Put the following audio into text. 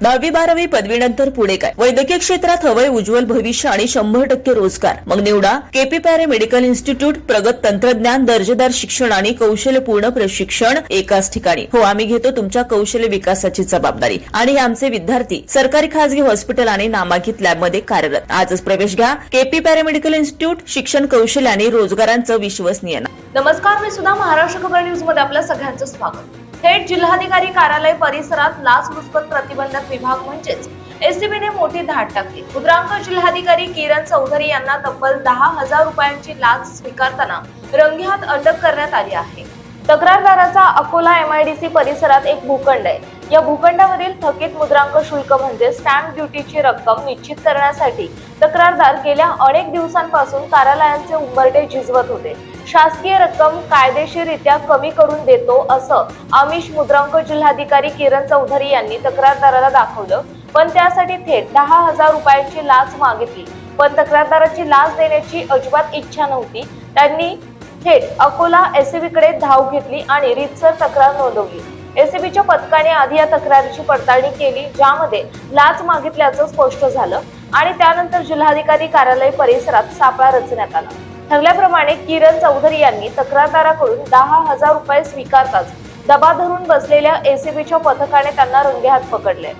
10वी-12वी पदवीनंतर पुढे काय? वैद्यकीय क्षेत्रात हवंय उज्ज्वल भविष्य आणि 100% रोजगार. मग निवडा केपी पॅरामेडिकल इन्स्टिट्यूट. प्रगत तंत्रज्ञान, दर्जेदार शिक्षण आणि कौशल्यपूर्ण प्रशिक्षण एकाच ठिकाणी. हो, आम्ही घेतो तुमच्या कौशल्य विकासाची जबाबदारी आणि हे आमचे विद्यार्थी सरकारी, खासगी हॉस्पिटल आणि नामांकित लॅबमध्ये कार्यरत. आजच प्रवेश घ्या. KP paramedical institute. शिक्षण, कौशल्य आणि रोजगारांचं विश्वसनीय नाव. नमस्कार, मी सुद्धा महाराष्ट्र खबर न्यूज मध्ये आपल्या सगळ्यांचं स्वागत. थेट जिल्हाधिकारी कार्यालय परिसरात लाचलुचपत प्रतिबंधक विभाग म्हणजेच एसीबीने मोठी धाड टाकली. मुद्रांक जिल्हाधिकारी किरण चौधरी यांना तब्बल 10,000 रुपयांची लाच स्वीकारताना रंगेहात अटक करण्यात आली आहे. तक्रारदाराचा अकोला MIDC परिसरात एक भूखंड आहे. या भूखंडावरील थकीत मुद्रांक शुल्क म्हणजे स्टॅम्प ड्युटीची रक्कम निश्चित करण्यासाठी तक्रारदार गेल्या अनेक दिवसांपासून कार्यालयांचे उंबरठे झिजवत होते. शासकीय रक्कम कायदेशीररित्या कमी करून देतो असं आमिष मुद्रांक जिल्हाधिकारी किरण चौधरी यांनी तक्रारदाराला दाखवलं, पण त्यासाठी थेट 10,000 रुपयांची लाच मागितली. पण तक्रारदाराची लाच देण्याची अजिबात इच्छा नव्हती. त्यांनी थेट अकोला SCB कडे धाव घेतली आणि रीतसर तक्रार नोंदवली. SCBच्या पथकाने आधी या तक्रारीची पडताळणी केली, ज्यामध्ये लाच मागितल्याचं स्पष्ट झालं आणि त्यानंतर जिल्हाधिकारी कार्यालय परिसरात सापळा रचण्यात आला. ठरल्याप्रमाणे किरण चौधरी यांनी तक्रारदाराकडून 10,000 रुपये स्वीकारताच दबा धरून बसलेल्या SCBच्या पथकाने त्यांना रंगेहात पकडले.